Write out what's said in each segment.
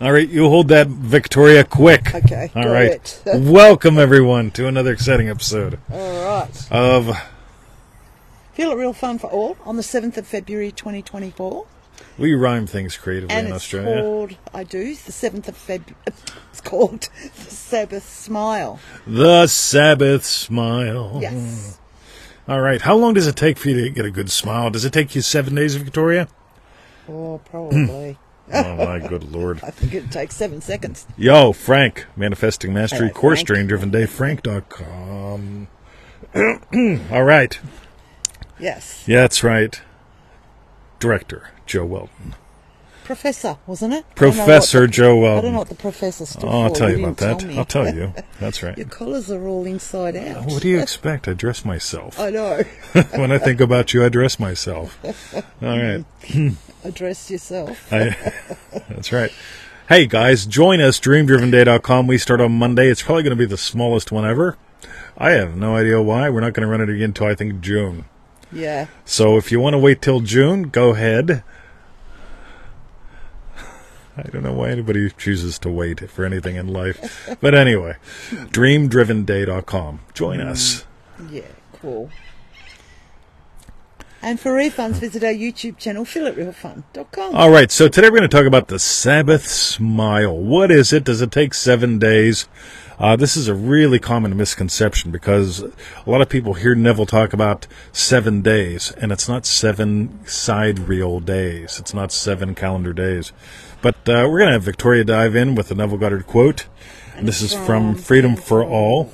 All right, you hold that, Victoria, quick. Okay, all got right. it. Welcome, everyone, to another exciting episode All right. of... Feel it real fun for all on the 7th of February 2024. We rhyme things creatively And in it's Australia. called, the 7th of February, it's called the Sabbath Smile. The Sabbath Smile. Yes. All right, how long does it take for you to get a good smile? Does it take you 7 days, Victoria? Oh, probably. Oh, my good Lord. I think it takes 7 seconds. Yo, Frank, Manifesting Mastery Hello, Course, Frank. Dream Driven Day, Frank.com. All right. Yes. Yeah, that's right. Director, Joe Weldon. Professor, wasn't it? Professor Joe I Weldon. don't know what the professor stood Oh, I'll for. tell you about didn't that. tell me. I'll tell you. That's right. Your collars are all inside out. What do you expect? I dress myself. I know. When I think about you, I dress myself. All right. Address yourself. That's right. Hey, guys, join us, dreamdrivenday.com. We start on Monday. It's probably going to be the smallest one ever. I have no idea why. We're not going to run it again until, I think, June. Yeah. So if you want to wait till June, go ahead. I don't know why anybody chooses to wait for anything in life. But anyway, dreamdrivenday.com. Join us. Yeah, cool. And for refunds, visit our YouTube channel, feelitrealfun.com. All right, so today we're going to talk about the Sabbath Smile. What is it? Does it take 7 days? This is a really common misconception because a lot of people hear Neville talk about 7 days, and it's not 7 sidereal days. It's not 7 calendar days. But we're going to have Victoria dive in with the Neville Goddard quote. And this is from Freedom for All,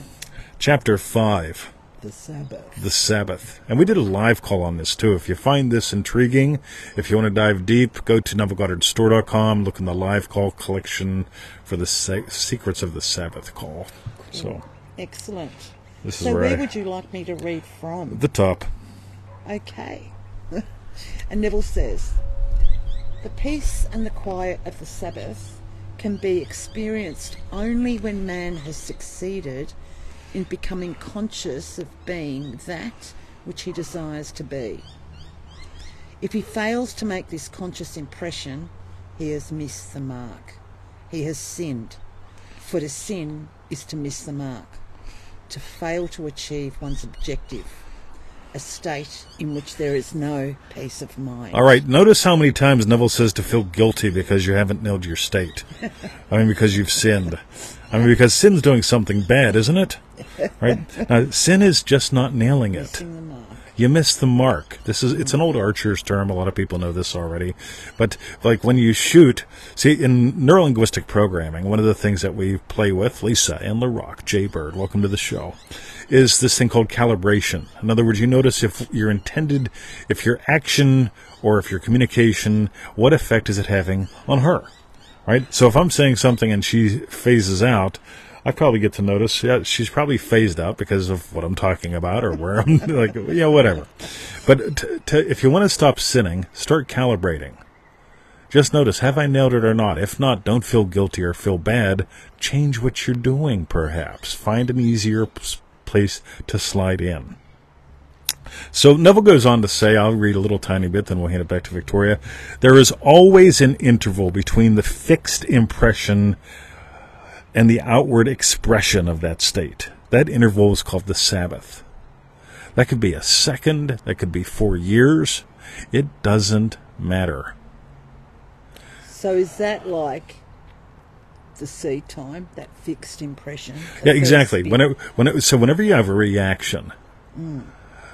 Chapter 5. The Sabbath. The Sabbath. And we did a live call on this, too. If you find this intriguing, if you want to dive deep, go to NevilleGoddardStore.com, look in the live call collection for the Secrets of the Sabbath call. Cool. So, excellent. This is so where I, would you like me to read from? the top. Okay. And Neville says, the peace and the quiet of the Sabbath can be experienced only when man has succeeded in becoming conscious of being that which he desires to be. If he fails to make this conscious impression, he has missed the mark. He has sinned. For to sin is to miss the mark, to fail to achieve one's objective, a state in which there is no peace of mind. All right, notice how many times Neville says to feel guilty because you haven't nailed your state. I mean, because you've sinned. I mean, because sin's doing something bad, isn't it? Right? Now, sin is just not nailing it. Missing the mark. You miss the mark. It's an old archer's term. A lot of people know this already. But like when you shoot, see, in neurolinguistic programming, one of the things that we play with, Lisa and LaRock, Jay Bird, welcome to the show, is this thing called calibration. In other words, you notice if your action or if your communication, what effect is it having on her? Right? So if I'm saying something and she phases out, I probably get to notice, yeah, she's probably phased out because of what I'm talking about or where I'm, like, yeah, whatever. But if you want to stop sinning, start calibrating. Just notice, have I nailed it or not? If not, don't feel guilty or feel bad. Change what you're doing, perhaps. Find an easier place to slide in. So Neville goes on to say, I'll read a little tiny bit, then we'll hand it back to Victoria. There is always an interval between the fixed impression and the outward expression of that state. That interval is called the Sabbath. That could be a second, that could be 4 years. It doesn't matter. So is that like the seed time, that fixed impression? Yeah, exactly. So whenever you have a reaction,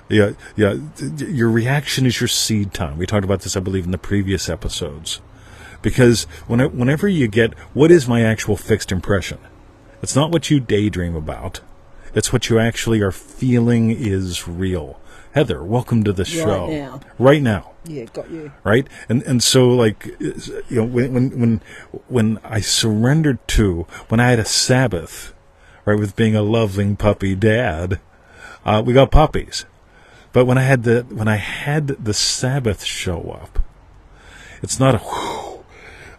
your reaction is your seed time. We talked about this, I believe, in the previous episodes. Because whenever you get, what is my actual fixed impression? It's not what you daydream about. It's what you actually are feeling is real. Heather, welcome to the show. Right now. Right now. Yeah, got you. Right? And so, like, you know, when I surrendered to, when I had a Sabbath, right, with being a loving puppy dad, we got puppies. But when I had the Sabbath show up, it's not a whew,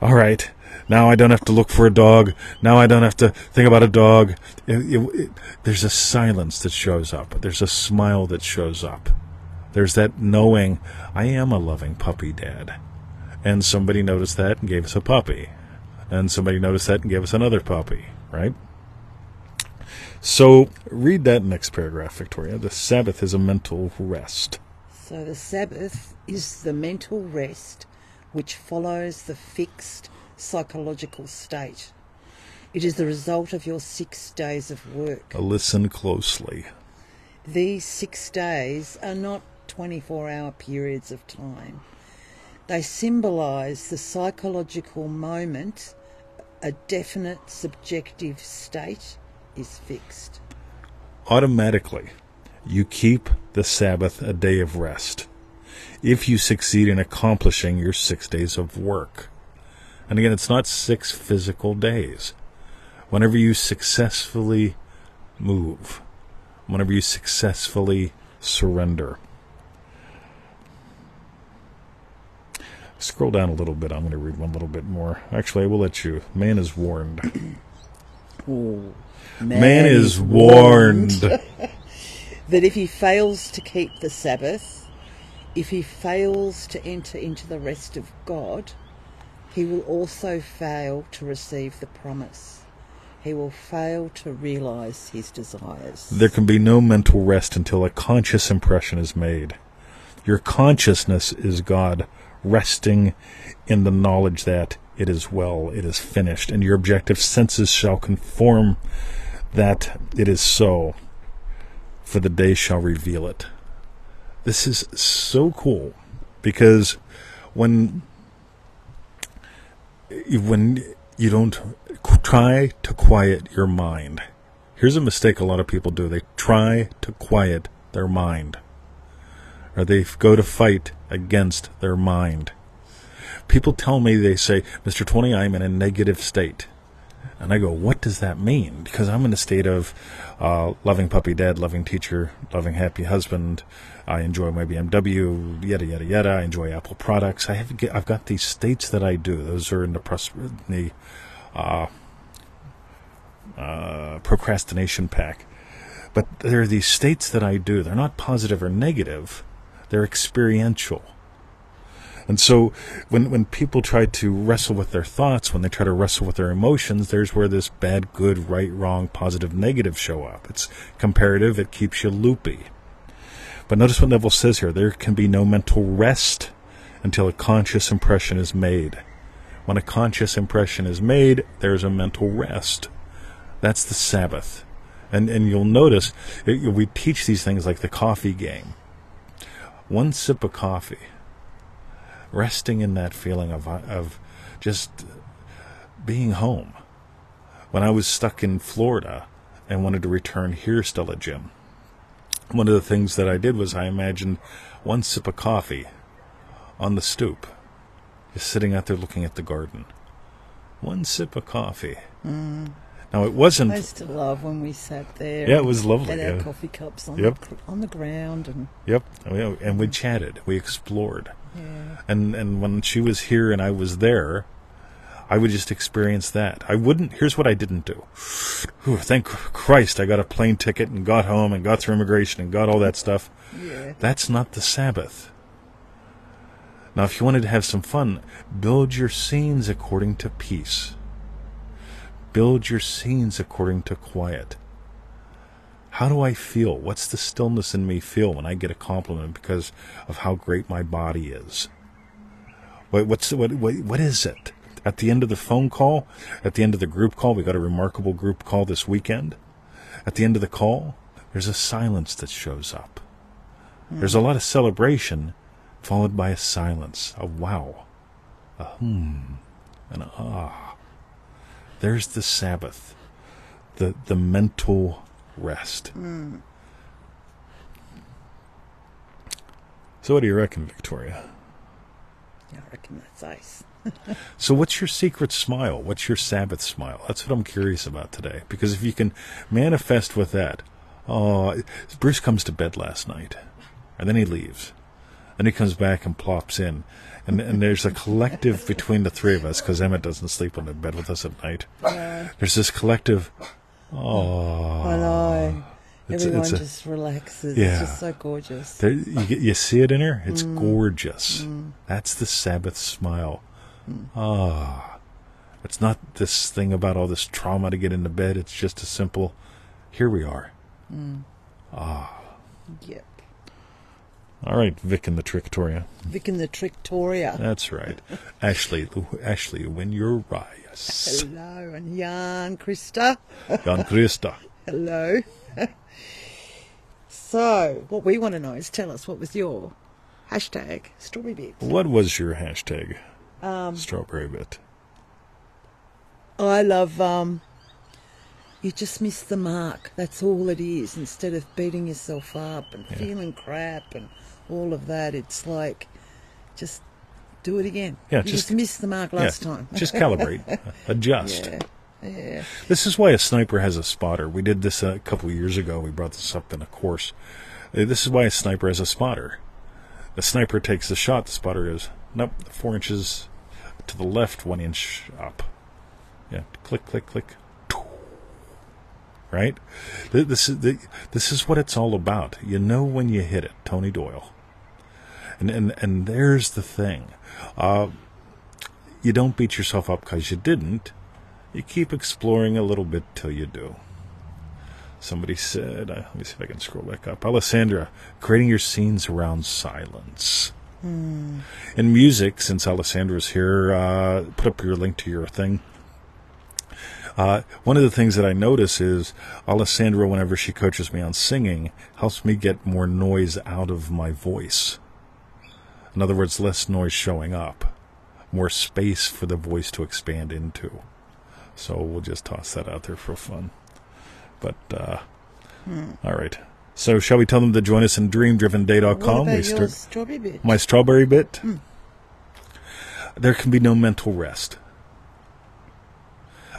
all right, now I don't have to look for a dog. Now I don't have to think about a dog. There's a silence that shows up. There's a smile that shows up. There's that knowing, I am a loving puppy dad. And somebody noticed that and gave us a puppy. And somebody noticed that and gave us another puppy, right? So read that next paragraph, Victoria. The Sabbath is a mental rest. So the Sabbath is the mental rest which follows the fixed psychological state. It is the result of your 6 days of work. Listen closely. These 6 days are not 24-hour periods of time. They symbolize the psychological moment a definite subjective state is fixed. Automatically, you keep the Sabbath a day of rest if you succeed in accomplishing your 6 days of work. And again, it's not 6 physical days. Whenever you successfully move, whenever you successfully surrender. Scroll down a little bit. I'm going to read one little bit more. Actually, I will let you. Man is warned. Oh, man is warned. that if he fails to keep the Sabbath, if he fails to enter into the rest of God, he will also fail to receive the promise. He will fail to realize his desires. There can be no mental rest until a conscious impression is made. Your consciousness is God resting in the knowledge that it is well, it is finished, and your objective senses shall conform that it is so, for the day shall reveal it. This is so cool, because when you don't try to quiet your mind, here's a mistake a lot of people do. They try to quiet their mind, or they go to fight against their mind. People tell me, they say, Mr. 20, I'm in a negative state. And I go, what does that mean? Because I'm in a state of loving puppy dad, loving teacher, loving happy husband. I enjoy my BMW, yada, yada, yada. I enjoy Apple products. I've got these states that I do. Those are in the procrastination pack. But there are these states that I do. They're not positive or negative. They're experiential. And so when people try to wrestle with their thoughts, when they try to wrestle with their emotions, there's where this bad, good, right, wrong, positive, negative show up. It's comparative. It keeps you loopy. But notice what Neville says here. There can be no mental rest until a conscious impression is made. When a conscious impression is made, there's a mental rest. That's the Sabbath. And you'll notice, we teach these things like the coffee game. One sip of coffee, resting in that feeling of just being home. When I was stuck in Florida and wanted to return here still at Jim, one of the things that I did was I imagined one sip of coffee on the stoop, just sitting out there looking at the garden. One sip of coffee. Now, it wasn't... I used to love when we sat there. Yeah, it was lovely. Had our coffee cups on, on the ground. And Yep, and we chatted. We explored. yeah. And when she was here and I was there, I would just experience that. I wouldn't... Here's what I didn't do. Whew, thank Christ I got a plane ticket and got home and got through immigration and got all that stuff. Yeah. That's not the Sabbath. Now, if you wanted to have some fun, build your scenes according to peace. Build your scenes according to quiet. How do I feel? What's the stillness in me feel when I get a compliment because of how great my body is? What is it? At the end of the phone call, at the end of the group call, we got a remarkable group call this weekend. At the end of the call, there's a silence that shows up. There's a lot of celebration, followed by a silence, a wow, a and a ah. There's the Sabbath, the mental rest. So what do you reckon, Victoria? I reckon that's ice. So what's your secret smile? What's your Sabbath smile? That's what I'm curious about today. Because if you can manifest with that, Bruce comes to bed last night, and then he leaves. Then he comes back and plops in. And there's a collective between the three of us, because Emmett doesn't sleep in bed with us at night. There's this collective, I know. Everyone just relaxes. Yeah. It's just so gorgeous. You see it in her? It's gorgeous. That's the Sabbath smile. It's not this thing about all this trauma to get into bed. It's just a simple, here we are. Yep. All right, Vic and the Tricktoria. Vic and the Tricktoria. That's right. Ashley, when you're Rias. Hello, and Jan Krista. Jan Krista. Hello. So, what we want to know is tell us, what was your hashtag strawberry bit? What was your hashtag strawberry bit? I love, you just miss the mark. That's all it is. Instead of beating yourself up and feeling crap and all of that, it's like, just do it again. Yeah, you just missed the mark last time. Just calibrate, adjust. Yeah. This is why a sniper has a spotter. We did this a couple of years ago. We brought this up in a course. This is why a sniper has a spotter. The sniper takes the shot. The spotter is, 4 inches to the left, 1 inch up. Yeah, click, click, click. Right? This is what it's all about. You know when you hit it, Tony Doyle. And there's the thing. You don't beat yourself up because you didn't. You keep exploring a little bit till you do. Somebody said, let me see if I can scroll back up. Alessandra, creating your scenes around silence. In music, since Alessandra's here, put up your link to your thing. One of the things that I notice is Alessandra, whenever she coaches me on singing, helps me get more noise out of my voice. In other words, less noise showing up. More space for the voice to expand into. So we'll just toss that out there for fun. But, all right. So shall we tell them to join us in dreamdrivenday.com? What about your strawberry bit? My strawberry bit? There can be no mental rest.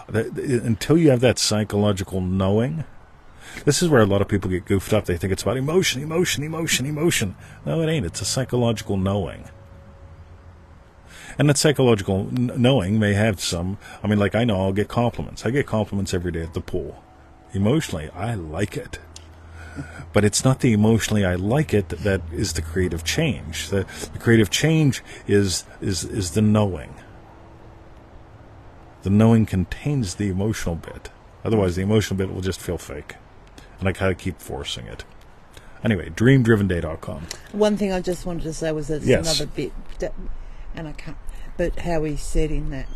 Until you have that psychological knowing. This is where a lot of people get goofed up. They think it's about emotion. No, it ain't. It's a psychological knowing. And that psychological knowing may have some, like I know I'll get compliments. I get compliments every day at the pool. Emotionally, I like it. But it's not the emotionally I like it that is the creative change. The creative change is the knowing. The knowing contains the emotional bit. Otherwise, the emotional bit will just feel fake. And I gotta keep forcing it. Anyway, dreamdrivenday.com. One thing I just wanted to say was there's another bit, and I can't, but how he said in that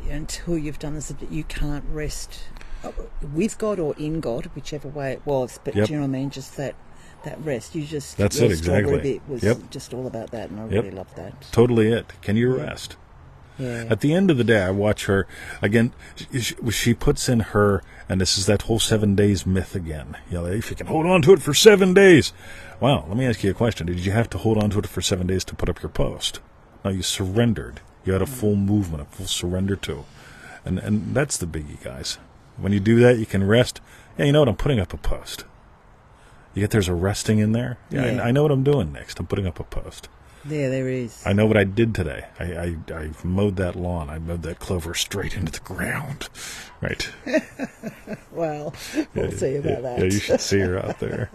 until you've done this, you can't rest with God or in God, whichever way it was. But do you know what I mean? Just that rest. You just, that's it, exactly. Bit was just all about that, and I really love that. Totally it. Can you rest? Yeah. At the end of the day, I watch her, again, she puts in her, and this is that whole 7 days myth again. If you can hold on to it for 7 days. Well, let me ask you a question. Did you have to hold on to it for 7 days to put up your post? No, you surrendered. You had a full movement, a full surrender to. And that's the biggie, guys. When you do that, you can rest. Yeah, you know what? I'm putting up a post. You get there's a resting in there. Yeah. I know what I'm doing next. I'm putting up a post. Yeah, there is. I know what I did today. I mowed that lawn. I mowed that clover straight into the ground. Right. Well, we'll see about that. Yeah, you should see her out there.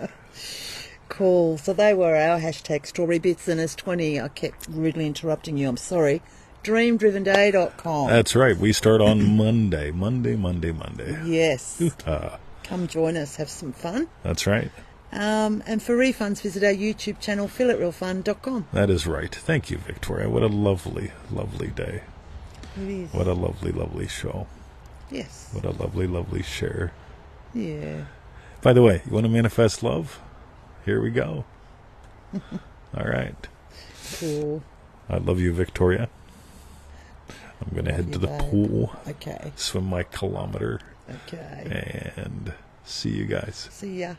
Cool. So they were our hashtag strawberry bits, and as 20, I kept rudely interrupting you. I'm sorry. dreamdrivenday.com. That's right. We start on Monday. Monday. Yes. Come join us. Have some fun. That's right. And for refunds, visit our YouTube channel, feelitrealfun.com. That is right. Thank you, Victoria. What a lovely, lovely day. It is. What a lovely, lovely show. Yes. What a lovely, lovely share. Yeah. By the way, you want to manifest love? Here we go. All right. Cool. I love you, Victoria. I'm going to head to the pool. Okay. Swim my kilometer. Okay. And see you guys. See ya.